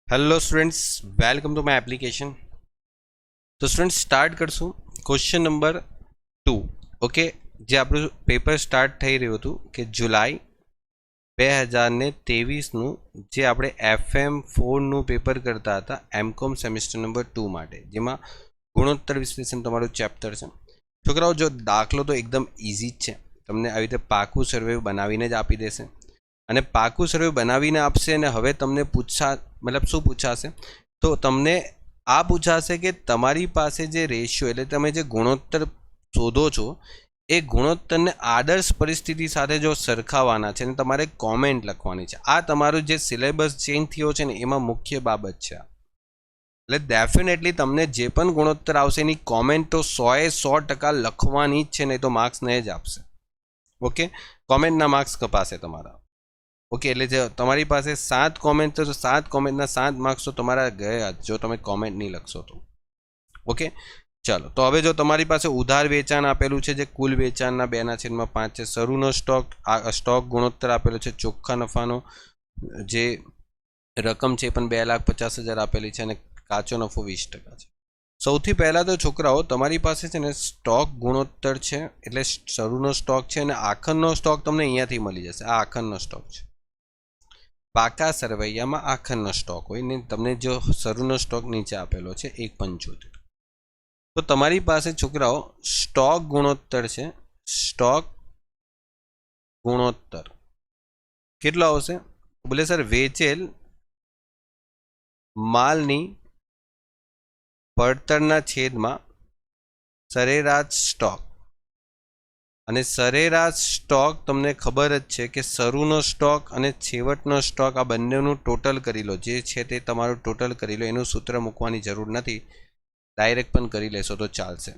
Hello students, welcome to my application. तो students start करશું question number 2। Okay, જે આપણું પેપર સ્ટાર્ટ થઈ રહ્યું હતું કે જુલાઈ 2023નું જે આપણે FM 4નું પેપર કરતા હતા એમકોમ સેમિસ્ટર નંબર 2 માટે, જેમાં ગુણોત્તર વિશ્લેષણ તમારું ચેપ્ટર છે। છોકરાઓ, જો દાખલો તો એકદમ ઇઝી જ છે, તમને આવી રીતે પાકું સર્વે બનાવીને જ આપી દેશે અને પાકું સર્વે બનાવીને આપશે। અને હવે તમને મતલબ શું પૂછાશે, તો તમને આ પૂછાશે કે તમારી પાસે જે રેશિયો એટલે તમે જે ગુણોત્તર શોધો છો એ ગુણોત્તરને આદર્શ પરિસ્થિતિ સાથે જો સરખાવવાના છે અને તમારે કોમેન્ટ લખવાની છે। આ તમારું જે સિલેબસ ચેન્જ થયો છે ને એમાં મુખ્ય બાબત છે। એટલે ડેફિનેટલી તમને જે પણ ગુણોત્તર આવશે એની કોમેન્ટ તો 100% લખવાની જ છે, નહીં તો માર્ક્સ નહીં જ આપશે। ઓકે, કોમેન્ટના માર્ક્સ કપાશે તમારા। ઓકે, એટલે જો તમારી પાસે 7 કોમેન્ટ તો 7 કોમેન્ટના 7 માર્ક્સ તો તમારા ગયા જો તમે કોમેન્ટ નહીં લખશો તો। ઓકે, ચાલો, તો હવે જો તમારી પાસે ઉધાર વેચાણ આપેલું છે જે કુલ વેચાણના 2/5 છે, શરૂનો સ્ટોક ગુણોત્તર આપેલો છે, ચોખ્ખા નફાનો જે રકમ છે પણ 2,50,000 આપેલી છે અને કાચો નફો 20% છે। સૌથી પહેલાં તો છોકરાઓ તમારી પાસે છે ને સ્ટોક ગુણોત્તર છે, એટલે શરૂનો સ્ટોક છે અને આખરનો સ્ટોક તમને અહીંયાથી મળી જશે। આ આખરનો સ્ટોક છે, પાકા સરવૈયામાં આખરનો સ્ટોક હોય ને તમને જો શરૂનો સ્ટોક નીચે આપેલો છે 1.75, તો તમારી પાસે છોકરાઓ સ્ટોક ગુણોત્તર છે। સ્ટોક ગુણોત્તર કેટલો આવશે? બોલે સર વેચેલ માલની પડતરના છેદમાં સરેરાશ સ્ટોક, અને સરેરાશ સ્ટોક તમને ખબર જ છે કે શરૂનો સ્ટોક અને છેવટનો સ્ટોક આ બંનેનું ટોટલ કરી લો, જે છે તે તમારું ટોટલ કરી લો, એનું સૂત્ર મૂકવાની જરૂર નથી, ડાયરેક્ટ પણ કરી લેશો તો ચાલશે।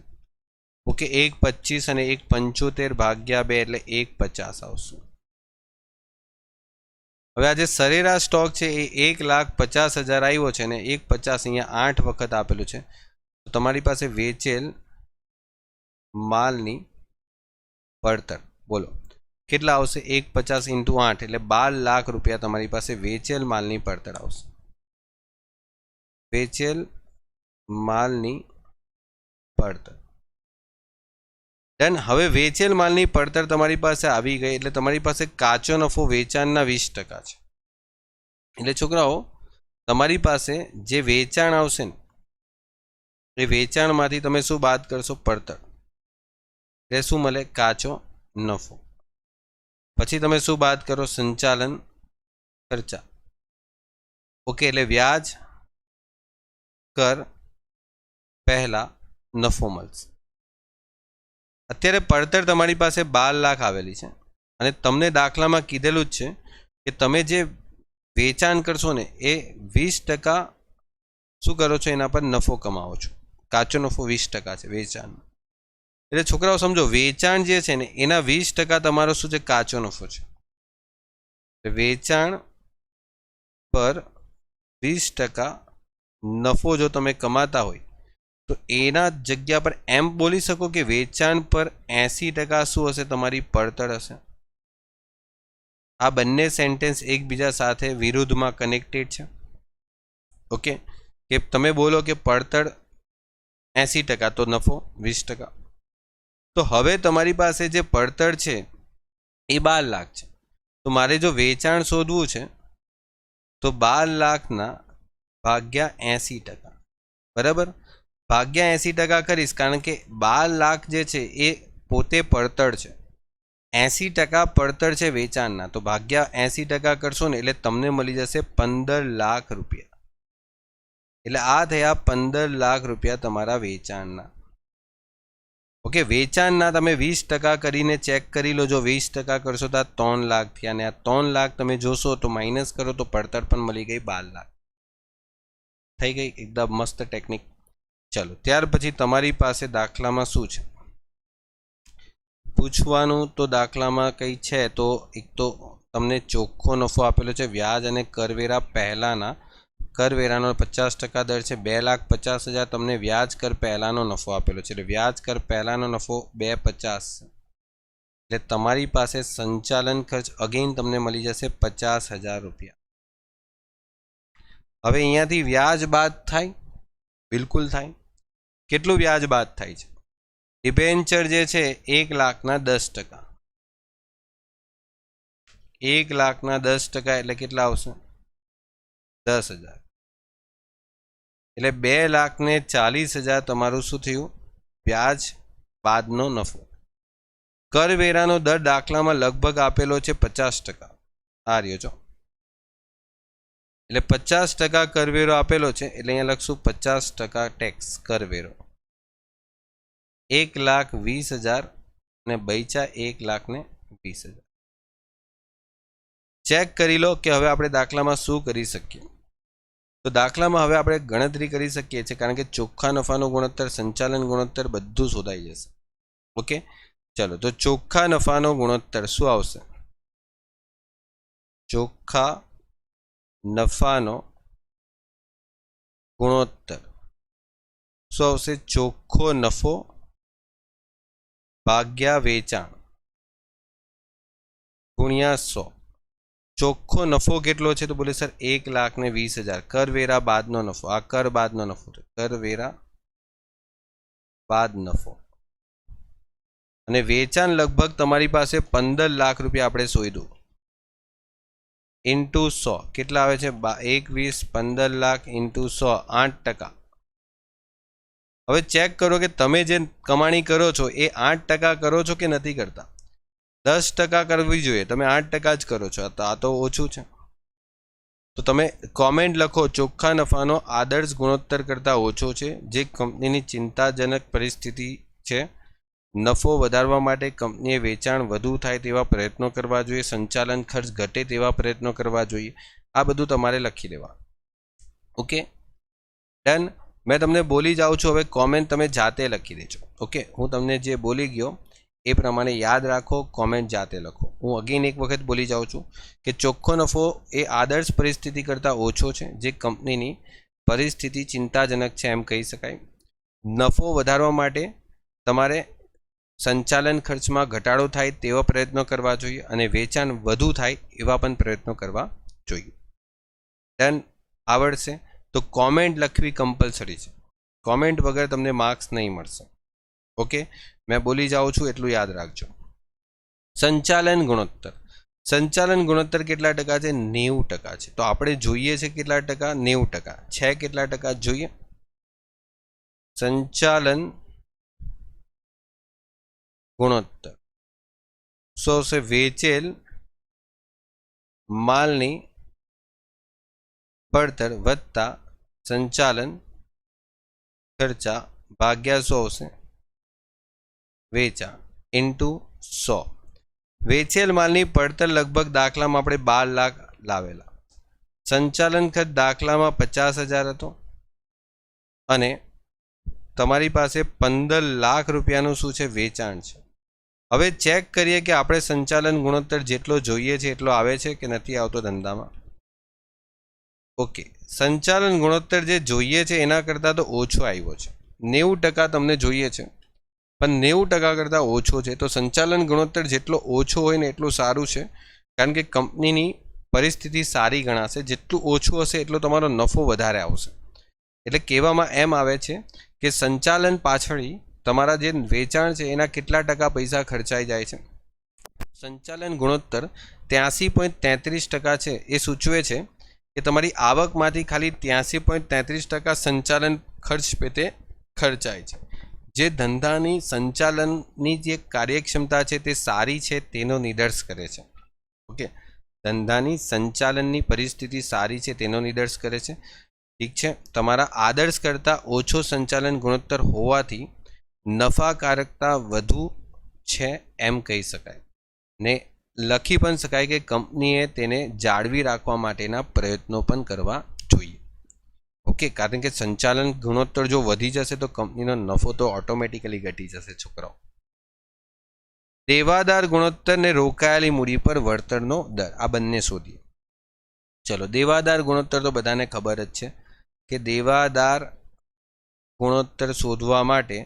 ઓકે, 1.25 અને 1.75 ભાગ્યા 2 એટલે 1.50 આવશે। હવે આ જે સરેરાશ સ્ટોક છે એ 1,50,000 આવ્યો છે અને 1.50 અહીંયા 8 વખત આપેલું છે, તો તમારી પાસે વેચેલ માલની પડતર બોલો કેટલા આવશે? 1.50 × 8 એટલે 12 લાખ રૂપિયા તમારી પાસે વેચેલ માલની પડતર આવશે। વેચેલ માલની પડતર ડન। હવે વેચેલ માલની પડતર તમારી પાસે આવી ગઈ એટલે તમારી પાસે કાચો નફો વેચાણના 20% છે। એટલે છોકરાઓ તમારી પાસે જે વેચાણ આવશે ને એ વેચાણમાંથી તમે શું બાદ કરશો? પડતર, એટલે શું મળે? કાચો નફો। પછી તમે શું બાદ કરો? સંચાલન ખર્ચા। ઓકે, એટલે વ્યાજ કર પહેલા નફો મળશે। અત્યારે પડતર તમારી પાસે 12 લાખ આવેલી છે અને તમને દાખલામાં કીધેલું જ છે કે તમે જે વેચાણ કરશો ને એ 20% શું કરો છો? એના પર નફો કમાવો છો। કાચો નફો 20% છે વેચાણ। એટલે છોકરાઓ સમજો, વેચાણ જે છે ને એના 20% તમારો શું છે? કાચો નફો છે। વેચાણ પર 20% નફો જો તમે કમાતા હોય તો એના જગ્યા પર એમ બોલી શકો કે વેચાણ પર 80% શું હશે? તમારી પડતર હશે। આ બંને સેન્ટેન્સ એકબીજા સાથે વિરુદ્ધમાં કનેક્ટેડ છે। ઓકે, કે તમે બોલો કે પડતર 80% તો નફો 20%। તો હવે તમારી પાસે જે પડતર છે એ 12 લાખ છે, તો મારે જો વેચાણ શોધવું છે તો 12 લાખના ભાગ્યા 80%, બરાબર? ભાગ્યા 80% કરીશ, કારણ કે 12 લાખ જે છે એ પોતે પડતર છે, 80% પડતર છે વેચાણના, તો ભાગ્યા 80% કરશો ને એટલે તમને મળી જશે 15 લાખ રૂપિયા। એટલે આ થયા 15 લાખ રૂપિયા તમારા વેચાણના। ઓકે, વેચાણના તમે 20% કરીને ચેક કરી લો, જો 20% કરશો તો આ 3 લાખ થયા, અને આ 3 લાખ તમે જોશો તો માઇનસ કરો તો પડતર પણ મળી ગઈ 12 લાખ। થઈ ગઈ એકદમ મસ્ત ટેકનિક। ચલો, ત્યાર પછી તમારી પાસે દાખલામાં શું છે પૂછવાનું? તો દાખલામાં કંઈ છે તો એક તો તમને ચોખ્ખો નફો આપેલો છે, વ્યાજ અને કરવેરા પહેલાંના કરવેરાનો 50% દર છે, 2,50,000 તમને વ્યાજ કર પહેલાંનો નફો આપેલો છે, એટલે વ્યાજ કર પહેલાંનો નફો 250, એટલે તમારી પાસે સંચાલન ખર્ચ અગેન તમને મળી જશે 50,000 રૂપિયા। હવે અહીંયાથી વ્યાજ બાદ થાય, બિલકુલ થાય. કેટલું વ્યાજ બાદ થાય છે? ડિબેન્ચર જે છે 1,10,000. 1,10,000 એટલે કેટલા આવશે? 10,000. એટલે 2,40,000 તમારું શું થયું? વ્યાજ બાદનો નફો. કરવેરાનો દર દાખલામાં લગભગ આપેલો છે 50%. આ રહ્યો છો. એટલે 50% કરવેરો આપેલો છે, એટલે અહીંયા લખશું 50% ટેક્સ કરવેરો. 1,20,000 ને બૈચા 1,20,000. ચેક કરી લો કે હવે આપણે દાખલામાં શું કરી શકીએ. તો દાખલામાં હવે આપણે ગણતરી કરી શકીએ છીએ, કારણ કે ચોખ્ખા નફાનો ગુણોત્તર, સંચાલન ગુણોત્તર બધું શોધાઈ જશે. ઓકે, ચલો. તો ચોખ્ખા નફાનો ગુણોત્તર શું આવશે? ચોખ્ખા નફાનો ગુણોત્તર શું આવશે? ચોખ્ખો નફો ભાગ્યા વેચાણ ગુણ્યા 100. ચોખ્ખો નફો કેટલો છે? તો બોલે સર 1,20,000. કરવેરા બાદનો નફો. આ કર બાદનો નફો, કરવેરા બાદ નફો. અને વેચાણ લગભગ તમારી પાસે 15 લાખ રૂપિયા આપણે શોધ્યું. ઇન્ટુ 100 કેટલા આવે છે? 21, 15 લાખ ઇન્ટુ 100, 8%. હવે ચેક કરો કે તમે જે કમાણી કરો છો એ 8% કરો છો કે નથી કરતા. 10% કરવી જોઈએ, તમે 8% જ કરો છો. આ તો ઓછું છે. તો તમે કોમેન્ટ લખો, ચોખ્ખા નફાનો આદર્શ ગુણોત્તર કરતાં ઓછો છે, જે કંપનીની ચિંતાજનક પરિસ્થિતિ છે. નફો વધારવા માટે કંપનીએ વેચાણ વધુ થાય તેવા પ્રયત્નો કરવા જોઈએ, સંચાલન ખર્ચ ઘટે તેવા પ્રયત્નો કરવા જોઈએ. આ બધું તમારે લખી દેવા. Okay, done. મેં તમને બોલી જાઉં છું, હવે કોમેન્ટ તમે જાતે લખી દેજો. ઓકે, હું તમને જે બોલી ગયો એ પ્રમાણે યાદ રાખો, કોમેન્ટ જાતે લખો. હું અગેન એક વખત બોલી જાઉં છું કે ચોખ્ખો નફો એ આદર્શ પરિસ્થિતિ કરતાં ઓછો છે, જે કંપનીની પરિસ્થિતિ ચિંતાજનક છે એમ કહી શકાય. નફો વધારવા માટે તમારે સંચાલન ખર્ચમાં ઘટાડો થાય તેવા પ્રયત્નો કરવા જોઈએ, અને વેચાણ વધુ થાય એવા પણ પ્રયત્નો કરવા જોઈએ. ડન. આવડશે તો કોમેન્ટ લખવી કમ્પલસરી છે. કોમેન્ટ વગર તમને માર્ક્સ નહીં મળશે. ઓકે, મેં બોલી જાઉં છું એટલું યાદ રાખજો. સંચાલન ગુણોત્તર. સંચાલન ગુણોત્તર કેટલા ટકા છે? 90% છે. તો આપણે જોઈએ છે કેટલા ટકા? 90%. છે કેટલા ટકા જોઈએ? સંચાલન ગુણોત્તર શું આવશે? વેચેલ માલની પડતર વત્તા સંચાલન ખર્ચા ભાગ્યા 100 આવશે વેચાણ ઇન્ટુ 100. વેચેલ માલની પડતર લગભગ દાખલામાં આપણે 12 લાખ લાવેલા. સંચાલન ખર્ચ દાખલામાં 50,000 હતો, અને તમારી પાસે 15 લાખ રૂપિયાનું શું છે? વેચાણ છે. હવે ચેક કરીએ કે આપણે સંચાલન ગુણોત્તર જેટલો જોઈએ છે એટલો આવે છે કે નથી આવતો ધંધામાં. ઓકે, સંચાલન ગુણોત્તર જે જોઈએ છે એના કરતાં તો ઓછો આવ્યો છે. 90% તમને જોઈએ છે, પણ 90% કરતાં ઓછો છે. તો સંચાલન ગુણોત્તર જેટલો ઓછો હોય ને એટલું સારું છે, કારણ કે કંપનીની પરિસ્થિતિ સારી ગણાશે. જેટલું ઓછું હશે એટલો તમારો નફો વધારે આવશે. એટલે કહેવામાં એમ આવે છે કે સંચાલન પાછળ તમારા જે વેચાણ છે એના કેટલા ટકા પૈસા ખર્ચાઈ જાય છે. સંચાલન ગુણોત્તર 83.33% છે. એ સૂચવે છે કે તમારી આવકમાંથી ખાલી 83.33% સંચાલન ખર્ચ પેટે ખર્ચાય છે. જે ધંધાની સંચાલનની જે કાર્યક્ષમતા છે તે સારી છે તેનો નિર્દેશ કરે છે. ઓકે, ધંધાની સંચાલનની પરિસ્થિતિ સારી છે તેનો નિર્દેશ કરે છે. ઠીક છે, તમારા આદર્શ કરતાં ઓછો સંચાલન ગુણોત્તર હોવાથી નફાકારકતા વધુ છે એમ કહી શકાય, ને લખી પણ શકાય કે કંપનીએ તેને જાળવી રાખવા માટેના પ્રયત્નો પણ કરવા જોઈએ. ઓકે, કારણ કે સંચાલન ગુણોત્તર જો વધી જશે તો કંપનીનો નફો તો ઓટોમેટિકલી ઘટી જશે છોકરાઓ. દેવાદાર ગુણોત્તર ને રોકાયેલી મૂડી પર વળતરનો દર, આ બંને શોધીએ. ચલો, દેવાદાર ગુણોત્તર તો બધાને ખબર જ છે કે દેવાદાર ગુણોત્તર શોધવા માટે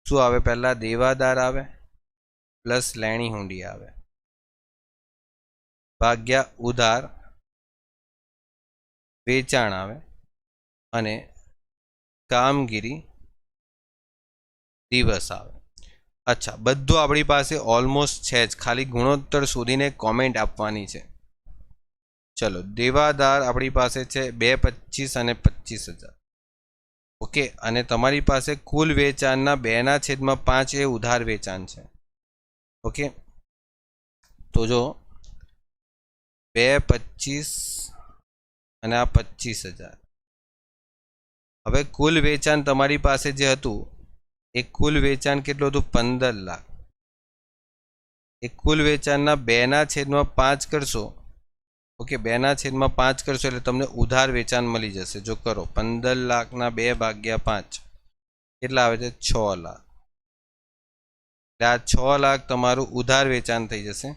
શું આવે? પહેલા દેવાદાર આવે પ્લસ લેણી હુંડી આવે ભાગ્યા ઉધાર વેચાણ આવે અને કામગીરી દિવસ આવે. અચ્છા, બધું આપણી પાસે ઓલમોસ્ટ છે જ, ખાલી ગુણોત્તર શોધીને કોમેન્ટ આપવાની છે. ચલો, દેવાદાર આપણી પાસે છે 225 અને 25,000. ઓકે, અને તમારી પાસે કુલ વેચાણના 2/5 એ ઉધાર વેચાણ છે. ઓકે, તો જો 225 અને આ 25,000. હવે કુલ વેચાણ તમારી પાસે જે હતું એ કુલ વેચાણ કેટલું હતું? 15 લાખ. એ કુલ વેચાણના 2/5 કરશો. ઓકે, 2/5 કરશો એટલે તમને ઉધાર વેચાણ મળી જશે. જો કરો 15 લાખના 2/5 કેટલા આવે છે? 6 લાખ. એટલે આ 6 લાખ તમારું ઉધાર વેચાણ થઈ જશે.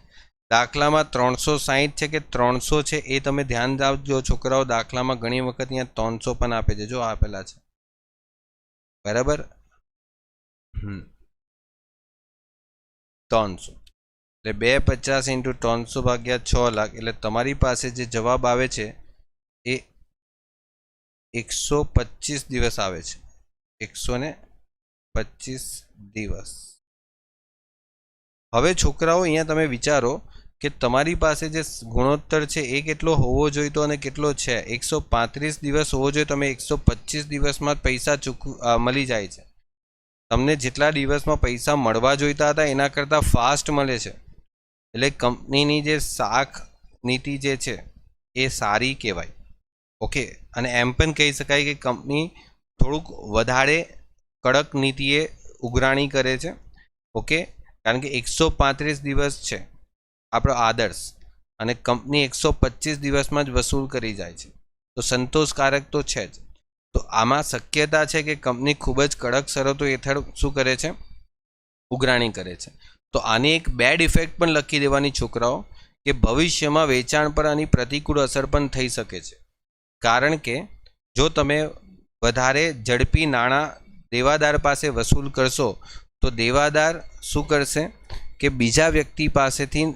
દાખલામાં 360 છે કે 300 છે એ તમે ધ્યાન રાખજો છોકરાઓ. દાખલામાં ઘણી વખત અહીંયા 300 પણ આપે છે, જો આપેલા છે, બરાબર. 300 એટલે 250 × 300 ભાગ્યા 6 લાખ એટલે તમારી પાસે જે જવાબ આવે છે એ 125 દિવસ આવે છે. 125 દિવસ. હવે છોકરાઓ અહીંયા તમે વિચારો કે તમારી પાસે જે ગુણોત્તર છે એ કેટલો હોવો જોઈતો અને કેટલો છે? 135 દિવસ હોવો જોઈએ. તમે 125 દિવસમાં પૈસા મળી જાય છે. તમને જેટલા દિવસમાં પૈસા મળવા જોઈતા હતા એના કરતાં ફાસ્ટ મળે છે. એટલે કંપનીની જે શાખ નીતિ જે છે એ સારી કહેવાય. ઓકે, અને એમ પણ કહી શકાય કે કંપની થોડુંક વધારે કડક નીતિએ ઉઘરાણી કરે છે. ઓકે, કારણ કે 135 દિવસ છે આપણો આદર્શ અને કંપની 125 દિવસમાં જ વસૂલ કરી જાય છે, તો સંતોષકારક તો છે જ. તો આમાં શક્યતા છે કે કંપની ખૂબ જ કડક શરતો હેઠળ શું કરે છે? ઉઘરાણી કરે છે. તો આની એક બેડ ઇફેક્ટ પણ લખી દેવાની છોકરાઓ કે ભવિષ્યમાં વેચાણ પર આની પ્રતિકૂળ અસર પણ થઈ શકે છે. કારણ કે જો તમે વધારે ઝડપી નાણાં દેવાદાર પાસે વસૂલ કરશો તો દેવાદાર શું કરશે કે બીજા વ્યક્તિ પાસેથી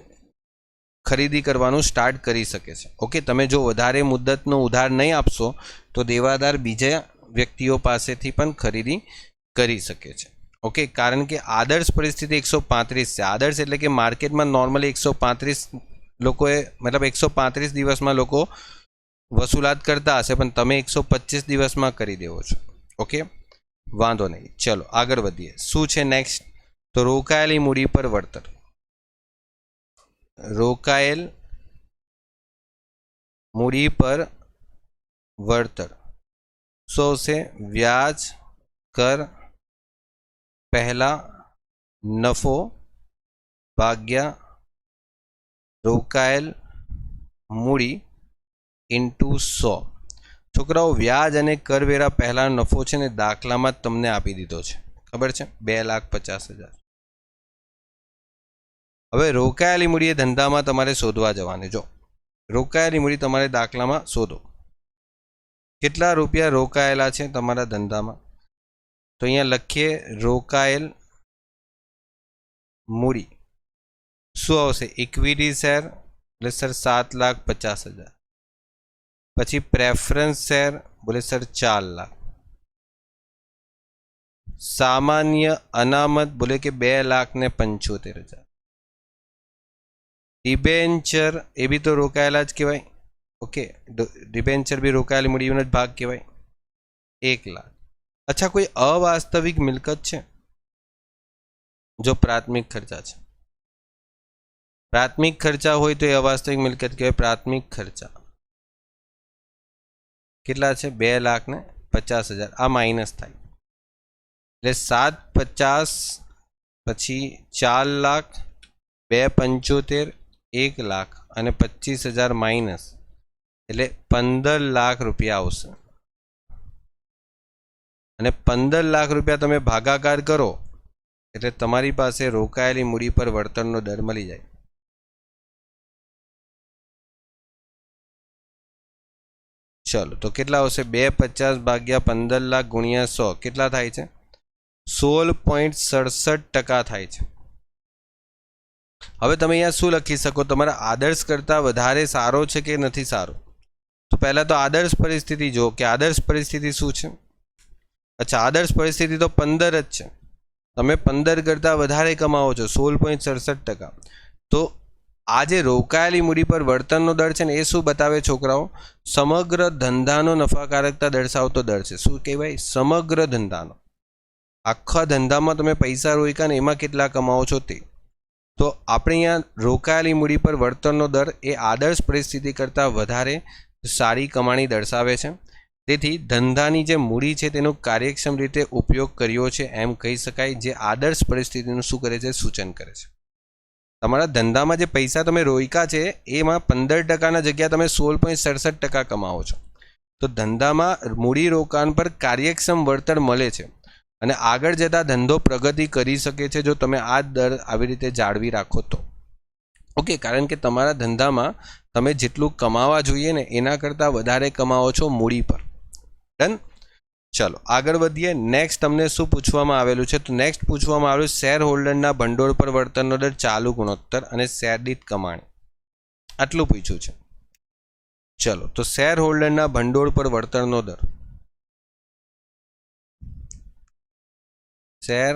ખરીદી કરવાનું સ્ટાર્ટ કરી શકે છે. ઓકે, તમે જો વધારે મુદ્દતનો ઉધાર નહીં આપશો તો દેવાદાર બીજા વ્યક્તિઓ પાસેથી પણ ખરીદી કરી શકે છે. ઓકે, કારણ કે આદર્શ પરિસ્થિતિ 135 છે. આદર્શ એટલે કે માર્કેટમાં નોર્મલી 135 લોકોએ મતલબ 135 દિવસમાં લોકો વસૂલાત કરતા હશે, પણ તમે 125 દિવસમાં કરી દેવો છો. ઓકે, વાંધો નહીં. ચલો આગળ વધીએ. શું છે નેક્સ્ટ? તો રોકાયેલી મૂડી પર વળતર. રોકાયેલ મૂડી પર વળતર શું આવશે? વ્યાજ, કર, પહેલા નફો ભાગ્યા રોકાયેલ મૂડી ઇન્ટુ 100. છોકરાઓ, વ્યાજ અને કરવેરા પહેલા નફો છે ને દાખલામાં તમને આપી દીધો છે, ખબર છે, 2,50,000. હવે રોકાયેલી મૂડી એ ધંધામાં તમારે શોધવા જવાની. જો રોકાયેલી મૂડી તમારે દાખલામાં શોધો. કેટલા રૂપિયા રોકાયેલા છે તમારા ધંધામાં? તો અહીંયા લખીએ રોકાયેલ મૂડી શું આવશે? ઇક્વિટી શેર એટલે સર 7,50,000. પછી પ્રેફરન્સ શેર બોલે સર 4 લાખ. સામાન્ય અનામત બોલે કે 2,75,000. ડિબેન્ચર એ બી તો રોકાયેલા જ કહેવાય. ઓકે, ડિબેન્ચર બી રોકાયેલી મૂડીનો જ ભાગ કહેવાય, 1 લાખ. અચ્છા, કોઈ અવાસ્તવિક મિલકત છે? જો પ્રાથમિક ખર્ચા છે, પ્રાથમિક ખર્ચા હોય તો એ અવાસ્તવિક મિલકત કહેવાય. પ્રાથમિક ખર્ચા કેટલા છે? 2,50,000. આ માઇનસ થાય એટલે 750 પછી 4 લાખ, 2,75,000, 1 લાખ અને 25,000 માઇનસ એટલે 15 લાખ રૂપિયા આવશે. અને 15 લાખ રૂપિયા તમે ભાગાકાર કરો એટલે તમારી પાસે રોકાયેલી મૂડી પર વળતરનો દર મળી જાય. ચલો, તો કેટલા આવશે? 250 ભાગ્યા 15 લાખ ગુણ્યા 100 કેટલા થાય છે? 16.67% થાય છે. હવે તમે અહીંયા શું લખી શકો? તમારા આદર્શ કરતાં વધારે સારો છે કે નથી સારો? તો પહેલાં તો આદર્શ પરિસ્થિતિ જો કે આદર્શ પરિસ્થિતિ શું છે. અચ્છા, આદર્શ પરિસ્થિતિ તો 15 જ છે. તમે 15 કરતાં વધારે કમાવો છો, 16.67%. તો આ જે રોકાયેલી મૂડી પર વળતરનો દર છે ને એ શું બતાવે છોકરાઓ? સમગ્ર ધંધાનો નફાકારકતા દર્શાવતો દર છે. શું કહેવાય? સમગ્ર ધંધાનો. આખા ધંધામાં તમે પૈસા રોક્યા ને એમાં કેટલા કમાવો છો તે. તો આપણે અહીંયા રોકાયેલી મૂડી પર વળતરનો દર એ આદર્શ પરિસ્થિતિ કરતાં વધારે સારી કમાણી દર્શાવે છે. તેથી ધંધાની જે મૂડી છે તેનો કાર્યક્ષમ રીતે ઉપયોગ કર્યો છે એમ કહી શકાય, જે આદર્શ પરિસ્થિતિનું શું કરે છે? સૂચન કરે છે. તમારા ધંધામાં જે પૈસા તમે રોક્યા છે એમાં 15%ના જગ્યા તમે 16.67% કમાવો છો. તો ધંધામાં મૂડી રોકાણ પર કાર્યક્ષમ વળતર મળે છે અને આગળ જતાં ધંધો પ્રગતિ કરી શકે છે જો તમે આ દર આવી રીતે જાળવી રાખો તો. ઓકે, કારણ કે તમારા ધંધામાં તમે જેટલું કમાવા જોઈએ ને એના કરતાં વધારે કમાવો છો મૂડી પર. ડન. ચલો આગળ વધીએ. નેક્સ્ટ તમને શું પૂછવામાં આવેલું છે? તો નેક્સ્ટ પૂછવામાં આવેલું શેર હોલ્ડરના ભંડોળ પર વળતરનો દર, ચાલુ ગુણોત્તર અને શેર દીઠ કમાણી. આટલું પૂછ્યું છે. ચલો, તો શેર હોલ્ડરના ભંડોળ પર વળતરનો દર, શેર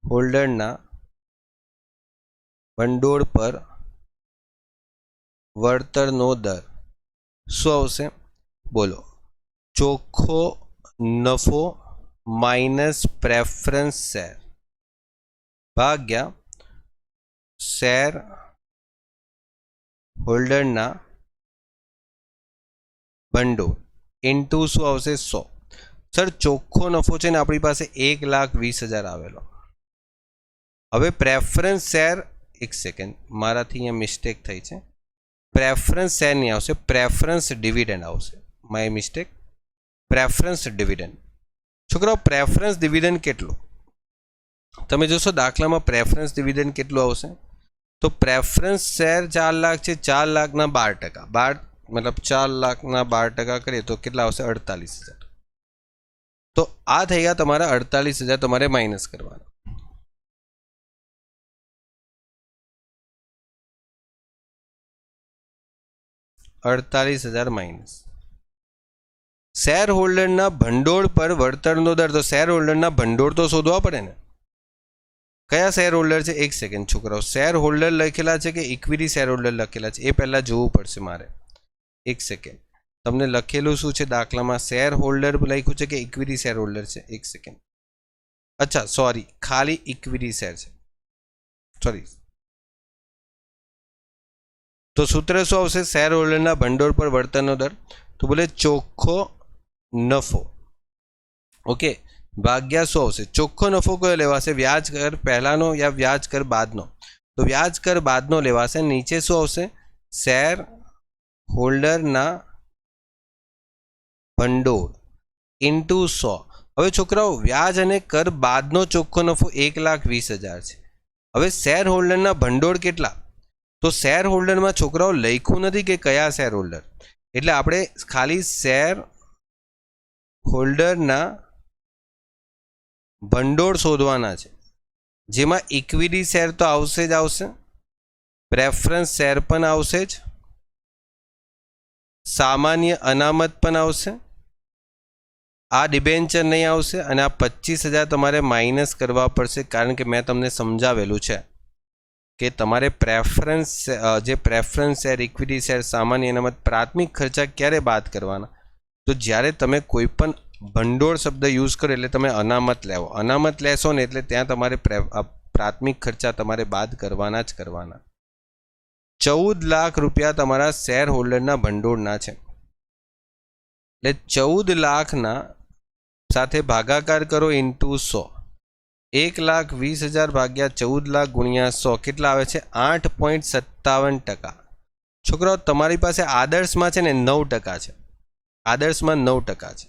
હોલ્ડરના ભંડોળ પર વળતરનો દર શું આવશે? બોલો. ચોખ્ખો નફો માઇનસ પ્રેફરન્સ શેર ભાગ્યા શેર હોલ્ડરના ભંડોળ ઇન્ટુ શું આવશે? 100. સર ચોખ્ખો નફો છે ને આપણી પાસે 1,20,000 આવેલો. હવે પ્રેફરન્સ શેર, એક સેકન્ડ, મારાથી અહીંયા મિસ્ટેક થઈ છે. પ્રેફરન્સ શેર નહીં આવશે, પ્રેફરન્સ ડિવિડન્ડ આવશે. My mistake. Preference dividend. છોકરાઓ પ્રેફરન્સ ડિવિડન્ડ કેટલું તમે જોશો દાખલામાં? પ્રેફરન્સ ડિવિડન્ડ કેટલું આવશે? તો પ્રેફરન્સ શેર 4 લાખ છે, 4 લાખના 12%, મતલબ 4 લાખના 12% કરીએ તો કેટલા આવશે? 48,000. તો આ થઈ ગયા તમારા 48,000, તમારે માઇનસ કરવાના. -48,000. શેર હોલ્ડરના ભંડોળ પર વળતરનો દર, તો શેર હોલ્ડરના ભંડોળ તો શોધવા પડે ને. કયા શેર હોલ્ડર છે? એક સેકન્ડ છોકરાઓ, શેર હોલ્ડર લખેલા છે કે ઇક્વિટી શેર હોલ્ડર લખેલા છે એ પહેલાં જોવું પડશે મારે. એક સેકન્ડ, તમને લખેલું શું છે દાખલામાં? શેર હોલ્ડર લખ્યું છે કે ઇક્વિટી શેર હોલ્ડર છે? એક સેકન્ડ. અચ્છા સોરી, ખાલી ઇક્વિટી શેર છે, સોરી. તો સૂત્ર શું આવશે? શેર હોલ્ડરના ભંડોળ પર વળતરનો દર, તો બોલે ચોખ્ખો નફો, ઓકે, ભાગ્યા શું આવશે? ચોખ્ખો નફો કયો લેવાશે? વ્યાજ કર પહેલાનો યા વ્યાજ કર બાદનો? તો વ્યાજ કર બાદનો લેવાશે. નીચે શું આવશે? શેર હોલ્ડરના ભંડોળ ઇન્ટુ 100. હવે છોકરાઓ વ્યાજ અને કર બાદનો ચોખ્ખો નફો 1,20,000 છે. હવે શેર હોલ્ડરના ભંડોળ કેટલા? તો શેર હોલ્ડરમાં છોકરાઓ લખ્યું નથી કે કયા શેર હોલ્ડર, એટલે આપણે ખાલી શેર હોલ્ડરના ભંડોળ શોધવાના છે, જેમાં ઇક્વિટી શેર તો આવશે જ આવશે, પ્રેફરન્સ શેર પણ આવશે જ, સામાન્ય અનામત પણ આવશે, આ ડિબેન્ચર નહીં આવશે, અને આ 25,000 તમારે માઇનસ કરવા પડશે, કારણ કે મેં તમને સમજાવેલું છે કે તમારે પ્રેફરન્સ જે પ્રેફરન્સ શેર, ઇક્વિટી શેર, સામાન્ય અનામત, પ્રાથમિક ખર્ચા ક્યારે બાદ કરવાના? તો જ્યારે તમે કોઈ પણ ભંડોળ શબ્દ યુઝ કરો એટલે તમે અનામત લેવો, અનામત લેશો ને એટલે ત્યાં તમારે પ્રાથમિક ખર્ચા તમારે બાદ કરવાના જ કરવાના. 14 લાખ રૂપિયા તમારા શેર હોલ્ડરના ભંડોળના છે, એટલે 14 લાખના સાથે ભાગાકાર કરો ઇન્ટુ 100. 1,20,000 ભાગ્યા 14 લાખ ગુણ્યા 100 કેટલા આવે છે? 8.57%. છોકરાઓ તમારી પાસે આદર્શમાં છે ને 9% છે, આદર્શમાં 9% છે.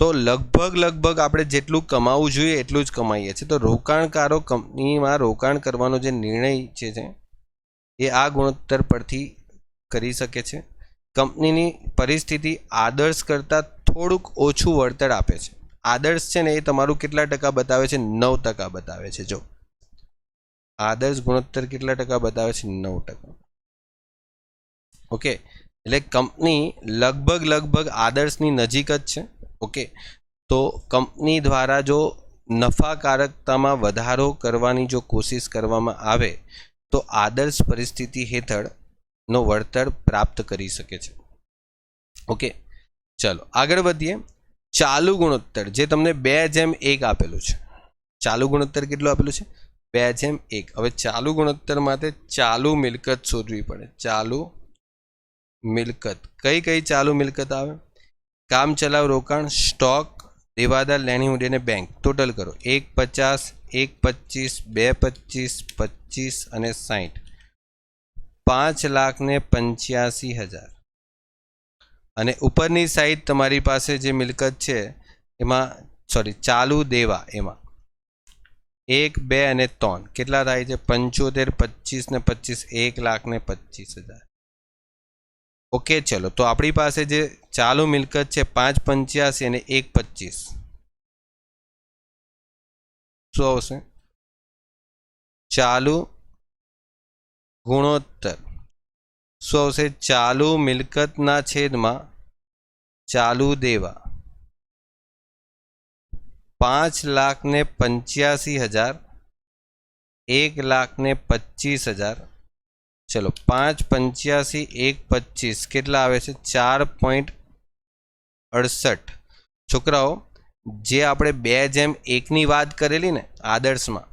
તો લગભગ આપણે જેટલું કમાવું જોઈએ એટલું જ કમાઈએ છીએ. તો રોકાણકારો કંપનીમાં રોકાણ કરવાનો જે નિર્ણય છે એ આ ગુણોત્તર પરથી કરી શકે છે. કંપનીની પરિસ્થિતિ આદર્શ કરતાં થોડુંક ઓછું વળતર આપે છે. આદર્શ છે ને એ તમારું કેટલા ટકા બતાવે છે? 9% બતાવે છે. જો આદર્શ ગુણોત્તર કેટલા ટકા બતાવે છે? 9%. ઓકે, એટલે કંપની લગભગ આદર્શની નજીક જ છે. ઓકે, તો કંપની દ્વારા જો નફાકારકતામાં વધારો કરવાની જો કોશિશ કરવામાં આવે તો આદર્શ પરિસ્થિતિ હેઠળનો વળતર પ્રાપ્ત કરી શકે છે. ઓકે, ચલો આગળ વધીએ. ચાલુ ગુણોત્તર જે તમને 2:1 આપેલું છે. ચાલુ ગુણોત્તર કેટલું આપેલું છે? 2:1. હવે ચાલુ ગુણોત્તર માટે ચાલુ મિલકત શોધવી પડે. ચાલુ મિલકત કઈ ચાલુ મિલકત આવે? કામ ચલાવ રોકાણ, સ્ટોક, દેવાદાર, લેણી ઉડી અને બેંક. ટોટલ કરો. 150, 125, 225, 25 અને 60. 5,85,000. અને ઉપરની સાઈડ તમારી પાસે જે મિલકત છે એમાં ચાલુ દેવા એમાં 1, 2 અને 3 કેટલા થાય છે? 75, 25 ને 25, 1,25,000. ઓકે, ચલો તો આપણી પાસે જે ચાલુ મિલકત છે 585 અને 125 શું આવશે? ચાલુ ગુણોત્તર શું આવશે? ચાલુ મિલકતના છેદમાં ચાલુ દેવા 5,85,000, 1,25,000. ચલો 585, 125 કેટલા આવે છે? 4.68. છોકરાઓ જે આપણે 2:1 વાત કરેલી ને આદર્શમાં,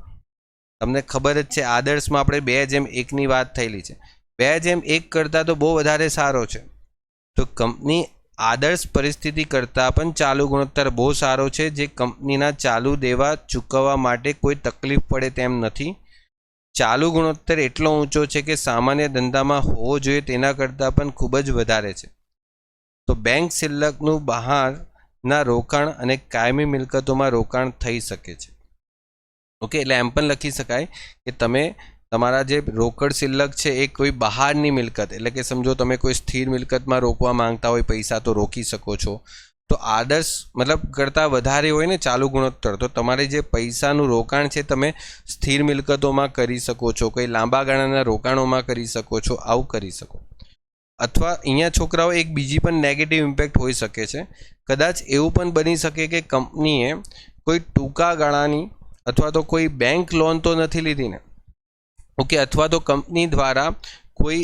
તમને ખબર જ છે આદર્શમાં આપણે 2:1 વાત થયેલી છે. 2:1 કરતાં તો બહુ વધારે સારો છે. તો કંપની આદર્શ પરિસ્થિતિ કરતાં પણ ચાલુ ગુણોત્તર બહુ સારો છે, જે કંપનીના ચાલુ દેવા ચૂકવવા માટે કોઈ તકલીફ પડે તેમ નથી. ચાલુ ગુણોત્તર એટલો ઊંચો છે કે સામાન્ય ધંધામાં હોવો જોઈએ તેના કરતાં પણ ખૂબ જ વધારે છે. તો બેંક શિલ્લકનું બહારના રોકાણ અને કાયમી મિલકતોમાં રોકાણ થઈ શકે છે. ઓકે, એટલે એમ પણ લખી શકાય કે તમે તમારા જે રોકડ શિલ્લક છે એ કોઈ બહારની મિલકત, એટલે કે સમજો તમે કોઈ સ્થિર મિલકતમાં રોકવા માંગતા હોય પૈસા તો રોકી શકો છો. તો આદર્શ મતલબ કરતાં વધારે હોય ને ચાલુ ગુણોત્તર, તો તમારે જે પૈસાનું રોકાણ છે તમે સ્થિર મિલકતોમાં કરી શકો છો, કોઈ લાંબા ગાળાના રોકાણોમાં કરી શકો છો, આવું કરી શકો. અથવા અહીંયા છોકરાઓ એક બીજી પણ નેગેટિવ ઇમ્પેક્ટ હોઈ શકે છે. કદાચ એવું પણ બની શકે કે કંપનીએ કોઈ ટૂંકા ગાળાની અથવા તો કોઈ બેંક લોન તો નથી લીધી ને. ઓકે, અથવા તો કંપની દ્વારા કોઈ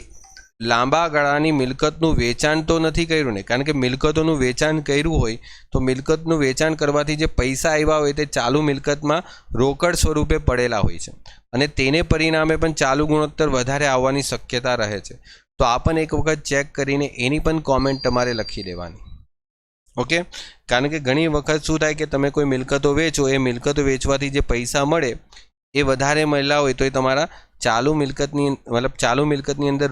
લાંબા ગાળાની મિલકતનું વેચાણ તો નથી કર્યું ને, કારણ કે મિલકતોનું વેચાણ કર્યું હોય તો મિલકતનું વેચાણ કરવાથી જે પૈસા આવ્યા હોય તે ચાલુ મિલકતમાં રોકડ સ્વરૂપે પડેલા હોય છે અને તેને પરિણામે પણ ચાલુ ગુણોત્તર વધારે આવવાની શક્યતા રહે છે. તો આ પણ એક વખત ચેક કરીને એની પણ કોમેન્ટ તમારે લખી દેવાની. ઓકે, કારણ કે ઘણી વખત શું થાય કે તમે કોઈ મિલકતો વેચો, એ મિલકતો વેચવાથી જે પૈસા મળે એ વધારે મળ્યા હોય તો એ તમારા ચાલુ મિલકતની અંદર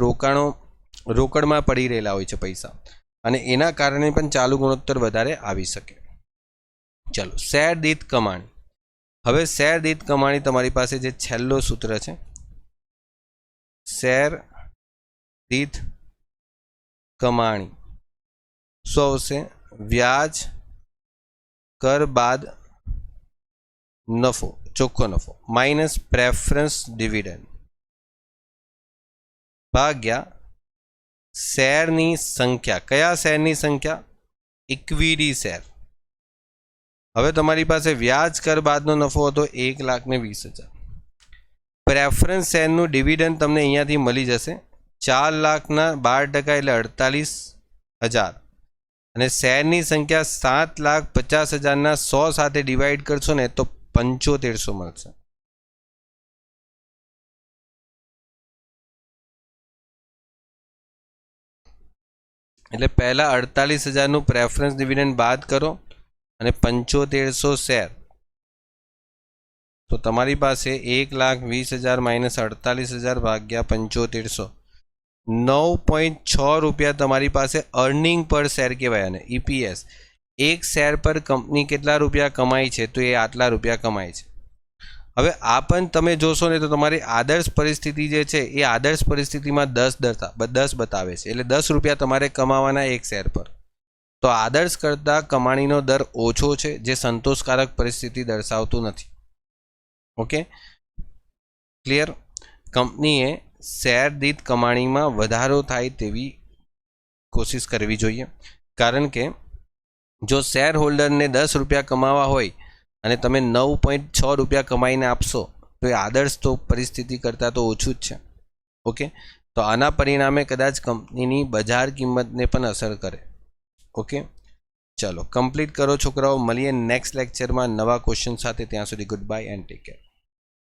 રોકડમાં પડી રહેલા હોય છે પૈસા, અને એના કારણે પણ ચાલુ ગુણોત્તર વધારે આવી શકે. ચલો, શેર દીઠ કમાણી. હવે શેર દીઠ કમાણી તમારી પાસે જે છેલ્લો સૂત્ર છે, શેર દીઠ કમાણી શું આવશે? વ્યાજ કર બાદ નફો, ચોખ્ખો નફો માઇનસ પ્રેફરન્સ ડિવિડન્ડ ભાગ્યા શેરની સંખ્યા. કયા શેરની સંખ્યા? Equity share. હવે તમારી પાસે વ્યાજ કર બાદનો નફો હતો 1,20,000. પ્રેફરન્સ શેરનું ડિવિડન્ડ તમને અહીંયાથી મળી જશે 4,00,000ના 12% એટલે 48,000. અને શેરની સંખ્યા 7,50,000ના 100 સાથે ડિવાઈડ કરશો ને તો 7500 મળશે. એટલે પહેલા 48,000નું પ્રેફરન્સ ડિવિડન્ડ બાદ કરો અને 7500 શેર, તો તમારી પાસે 1,20,000 માઇનસ 48,000 ભાગ્યા 7500, 9.6 રૂપિયા તમારી પાસે અર્નિંગ પર શેર કહેવાય. અને EPS, એક શેર પર કંપની કેટલા રૂપિયા કમાય છે? તો એ આટલા રૂપિયા કમાય છે. હવે આ પણ તમે જોશો ને તો તમારી આદર્શ પરિસ્થિતિ જે છે એ આદર્શ પરિસ્થિતિમાં 10 બતાવે છે, એટલે 10 રૂપિયા તમારે કમાવાના એક શેર પર. તો આદર્શ કરતાં કમાણીનો દર ઓછો છે, જે સંતોષકારક પરિસ્થિતિ દર્શાવતું નથી. Okay, clear? કંપનીએ શેર દીઠ કમાણીમાં વધારો થાય તેવી કોશિશ કરવી જોઈએ, કારણ કે જો શેર હોલ્ડરને 10 રૂપિયા કમાવા હોય અને તમે 9.6 રૂપિયા કમાઈને આપશો તો એ આદર્શ તો પરિસ્થિતિ કરતાં તો ઓછું જ છે. ઓકે, તો આના પરિણામે કદાચ કંપનીની બજાર કિંમતને પણ અસર કરે. ઓકે, ચલો કમ્પ્લીટ કરો છોકરાઓ, મળીએ નેક્સ્ટ લેક્ચરમાં નવા ક્વેશ્ચન સાથે. ત્યાં સુધી good bye and take care.